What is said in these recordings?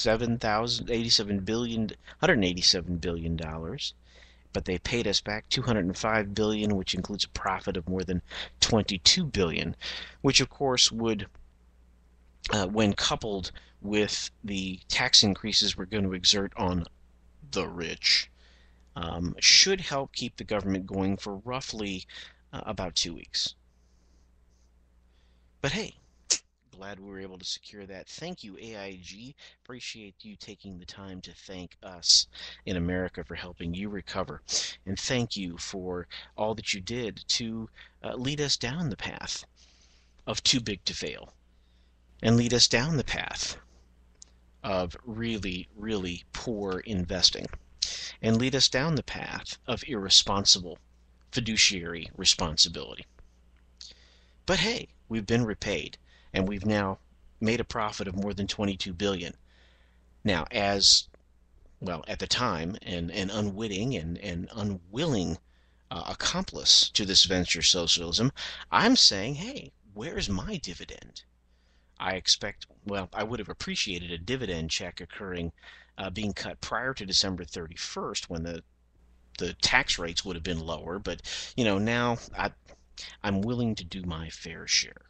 $187 billion, but they paid us back $205 billion, which includes a profit of more than $22 billion, which of course would, when coupled with the tax increases we're going to exert on the rich, should help keep the government going for roughly about 2 weeks. But hey, glad we were able to secure that. Thank you, AIG. Appreciate you taking the time to thank us in America for helping you recover. And thank you for all that you did to lead us down the path of too big to fail, and lead us down the path of really, really poor investing, and lead us down the path of irresponsible fiduciary responsibility. But hey, we've been repaid, and we've now made a profit of more than $22 billion. Now, as well, at the time, an unwitting and unwilling accomplice to this venture socialism, I'm saying, hey, where's my dividend? I would have appreciated a dividend check occurring, being cut prior to December 31st, when the tax rates would have been lower. But now I'm willing to do my fair share.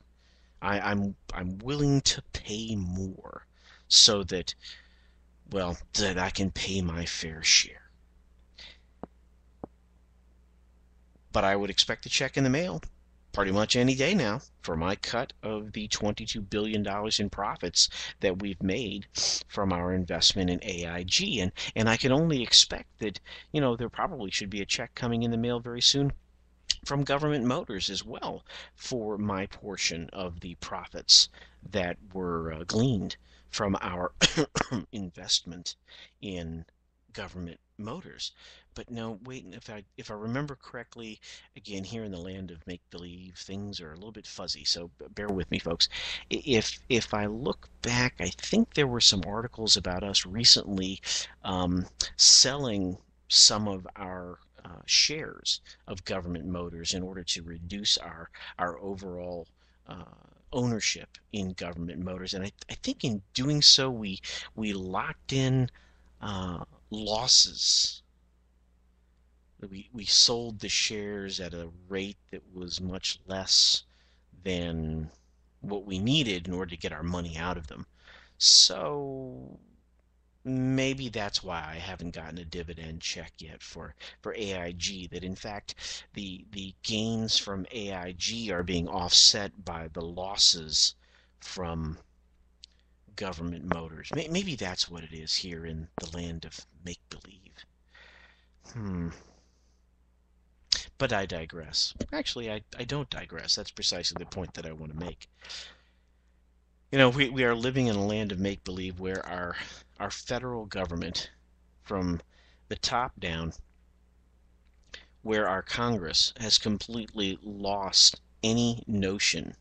I'm willing to pay more so that I can pay my fair share. But I would expect a check in the mail pretty much any day now for my cut of the $22 billion in profits that we've made from our investment in AIG. And I can only expect that, there probably should be a check coming in the mail very soon from Government Motors as well for my portion of the profits that were gleaned from our investment in Government Motors. But no, wait, if I remember correctly, again, here in the land of make-believe, things are a little bit fuzzy, so bear with me, folks. If I look back, I think there were some articles about us recently selling some of our shares of Government Motors in order to reduce our overall ownership in Government Motors. And I think in doing so, we locked in losses. We sold the shares at a rate that was much less than what we needed in order to get our money out of them. So maybe that's why I haven't gotten a dividend check yet for AIG, that in fact the gains from AIG are being offset by the losses from Government Motors. Maybe that's what it is here in the land of make-believe. But I digress. Actually, I don't digress. That's precisely the point that I want to make. We are living in a land of make-believe where our federal government, from the top down, where our Congress has completely lost any notion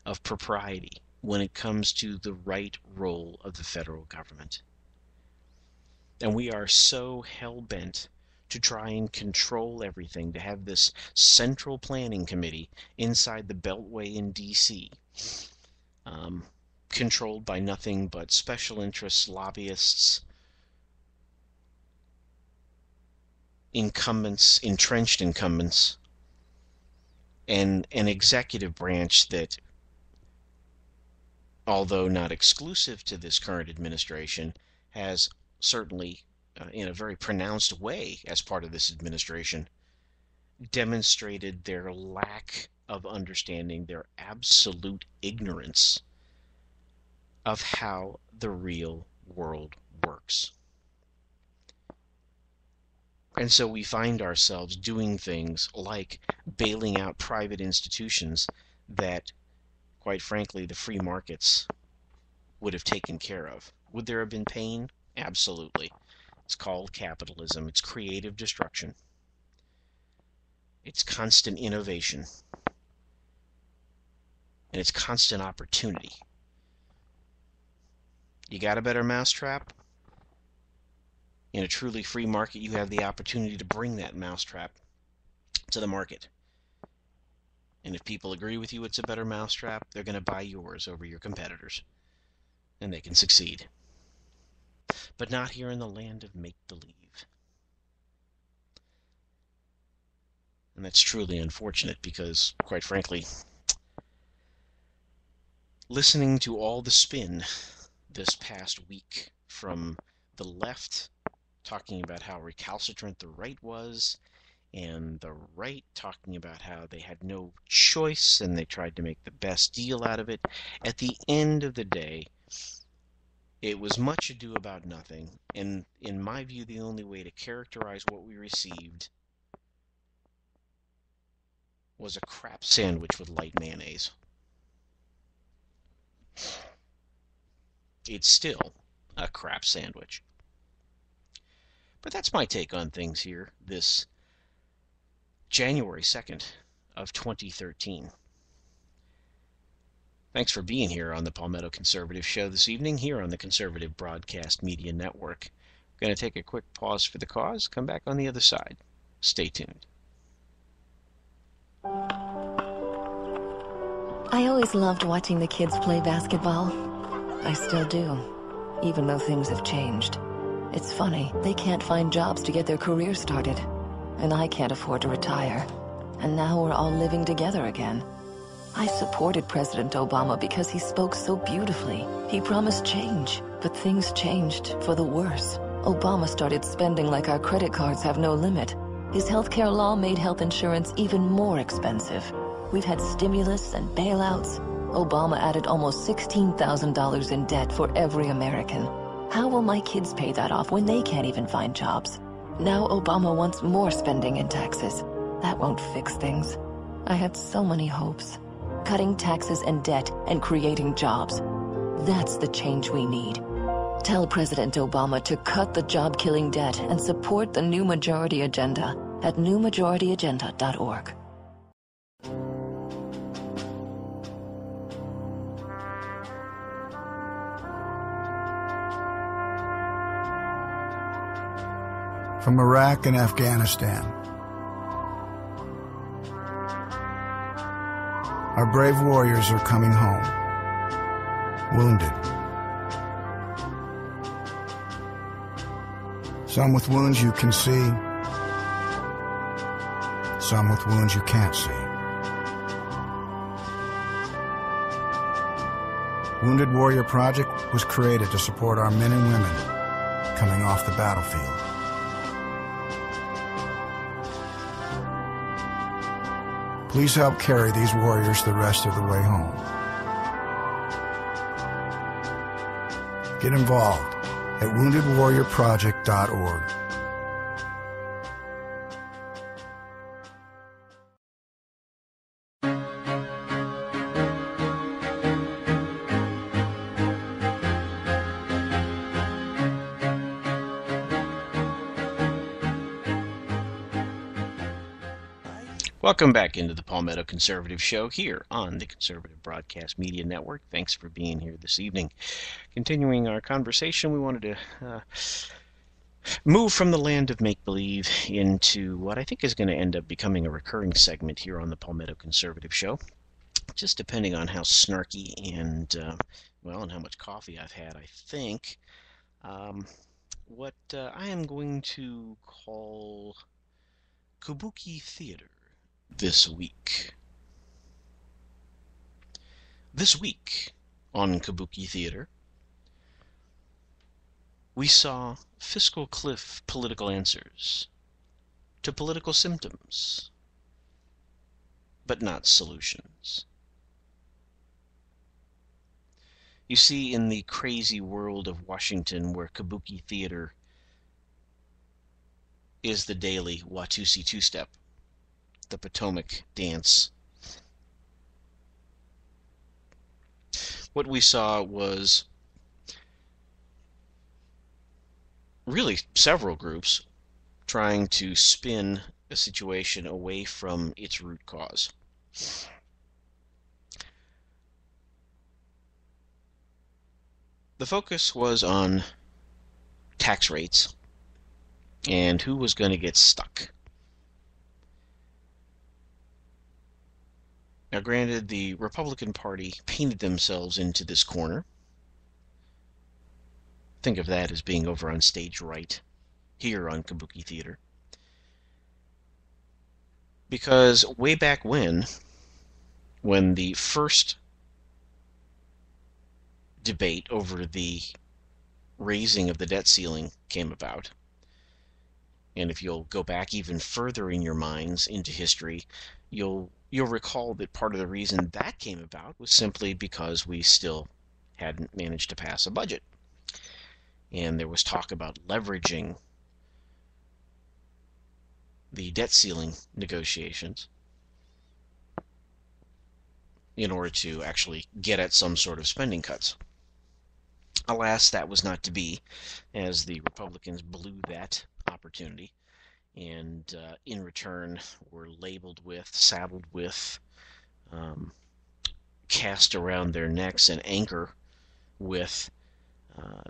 of propriety when it comes to the right role of the federal government. And we are so hell-bent to try and control everything, to have this central planning committee inside the Beltway in D.C., controlled by nothing but special interests, lobbyists, incumbents, entrenched incumbents, and an executive branch that, although not exclusive to this current administration, has certainly, in a very pronounced way as part of this administration, demonstrated their lack of understanding, their absolute ignorance of how the real world works. And so we find ourselves doing things like bailing out private institutions that, quite frankly, the free markets would have taken care of. Would there have been pain? Absolutely. It's called capitalism. It's creative destruction. It's constant innovation. And it's constant opportunity. You got a better mousetrap? In a truly free market, you have the opportunity to bring that mousetrap to the market. And if people agree with you it's a better mousetrap, they're going to buy yours over your competitors. And they can succeed. but not here in the land of make-believe. And that's truly unfortunate because, quite frankly, listening to all the spin this past week from the left talking about how recalcitrant the right was, and the right talking about how they had no choice and they tried to make the best deal out of it. At the end of the day, it was much ado about nothing, and in my view, the only way to characterize what we received was a crap sandwich with light mayonnaise. It's still a crap sandwich. But that's my take on things here this January 2nd of 2013. Thanks for being here on the Palmetto Conservative Show this evening, here on the Conservative Broadcast Media Network. I'm going to take a quick pause for the cause, come back on the other side. Stay tuned. I always loved watching the kids play basketball. I still do, even though things have changed. It's funny, they can't find jobs to get their careers started. And I can't afford to retire. And now we're all living together again. I supported President Obama because he spoke so beautifully. He promised change, but things changed for the worse. Obama started spending like our credit cards have no limit. His healthcare law made health insurance even more expensive. We've had stimulus and bailouts. Obama added almost $16,000 in debt for every American. How will my kids pay that off when they can't even find jobs? Now Obama wants more spending and taxes. That won't fix things. I had so many hopes. Cutting taxes and debt and creating jobs. That's the change we need. Tell President Obama to cut the job-killing debt and support the New Majority Agenda at newmajorityagenda.org. From Iraq and Afghanistan, our brave warriors are coming home, wounded. Some with wounds you can see, some with wounds you can't see. Wounded Warrior Project was created to support our men and women coming off the battlefield. Please help carry these warriors the rest of the way home. Get involved at woundedwarriorproject.org. Welcome back into the Palmetto Conservative Show here on the Conservative Broadcast Media Network. Thanks for being here this evening. Continuing our conversation, we wanted to move from the land of make-believe into what I think is going to end up becoming a recurring segment here on the Palmetto Conservative Show, just depending on how snarky and, and how much coffee I've had, I think. What I am going to call Kabuki Theater. This week on Kabuki Theater, we saw fiscal cliff political answers to political symptoms, but not solutions. You see, in the crazy world of Washington, where Kabuki Theater is the daily Watusi two-step, the Potomac dance, what we saw was really several groups trying to spin a situation away from its root cause. The focus was on tax rates and who was going to get stuck. Now, granted, the Republican Party painted themselves into this corner, Think of that as being over on stage right, here on Kabuki Theater. Because way back when the first debate over the raising of the debt ceiling came about, and if you'll go back even further in your minds into history, you'll recall that part of the reason that came about was simply because we still hadn't managed to pass a budget. And there was talk about leveraging the debt ceiling negotiations in order to actually get at some sort of spending cuts. Alas, that was not to be, as the Republicans blew that opportunity, and in return were saddled with, cast around their necks and anchor with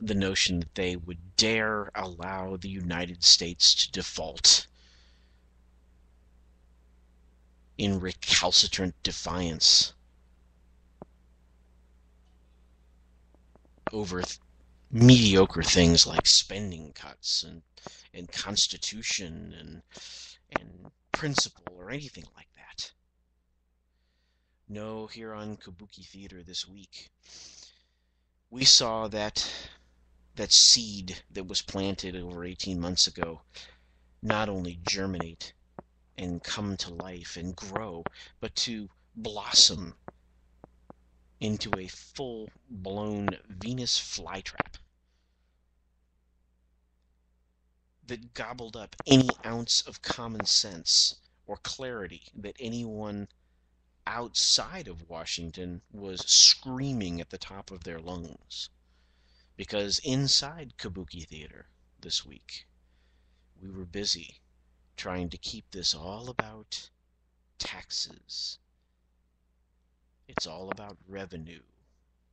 the notion that they would dare allow the United States to default in recalcitrant defiance over mediocre things like spending cuts and constitution and principle or anything like that. No, here on Kabuki Theater this week, we saw that seed that was planted over 18 months ago not only germinate and come to life and grow, but to blossom into a full-blown Venus flytrap that gobbled up any ounce of common sense or clarity that anyone outside of Washington was screaming at the top of their lungs. Because inside Kabuki Theater this week, we were busy trying to keep this all about taxes. It's all about revenue.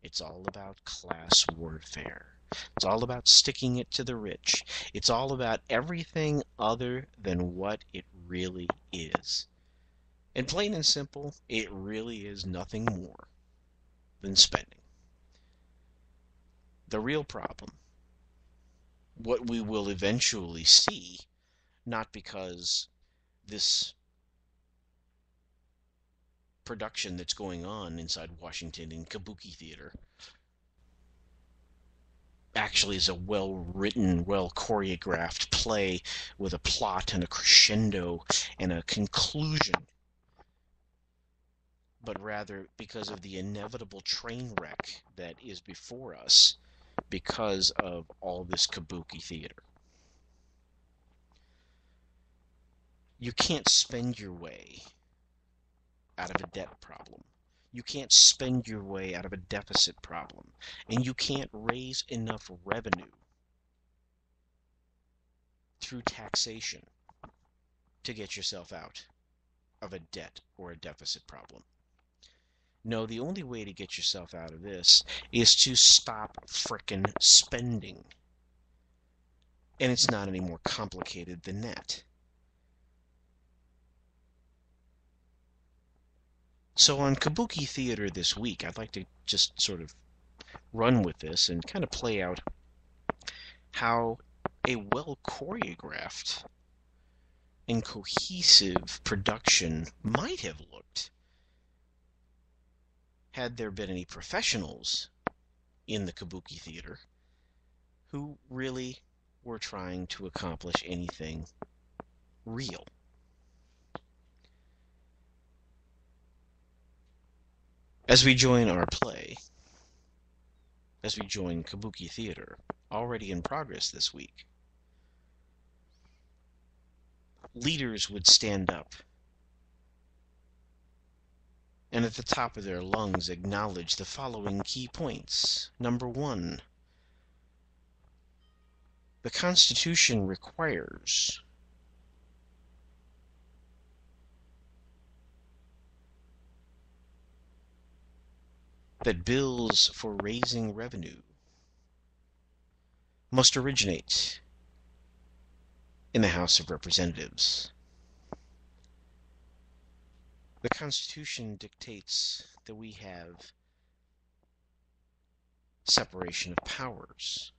It's all about class warfare. It's all about sticking it to the rich. It's all about everything other than what it really is. And plain and simple, it really is nothing more than spending. The real problem, what we will eventually see, not because this production that's going on inside Washington in Kabuki Theater actually is a well-written, well-choreographed play with a plot and a crescendo and a conclusion, but rather because of the inevitable train wreck that is before us because of all this Kabuki Theater. You can't spend your way out of a debt problem. You can't spend your way out of a deficit problem. And you can't raise enough revenue through taxation to get yourself out of a debt or a deficit problem. No, the only way to get yourself out of this is to stop frickin' spending. And it's not any more complicated than that. So on Kabuki Theater this week, I'd like to just sort of run with this and kind of play out how a well-choreographed and cohesive production might have looked had there been any professionals in the Kabuki Theater who really were trying to accomplish anything real. As we join our play, as we join Kabuki Theater, already in progress this week, leaders would stand up and at the top of their lungs acknowledge the following key points. Number one, the Constitution requires that bills for raising revenue must originate in the House of Representatives. The Constitution dictates that we have separation of powers.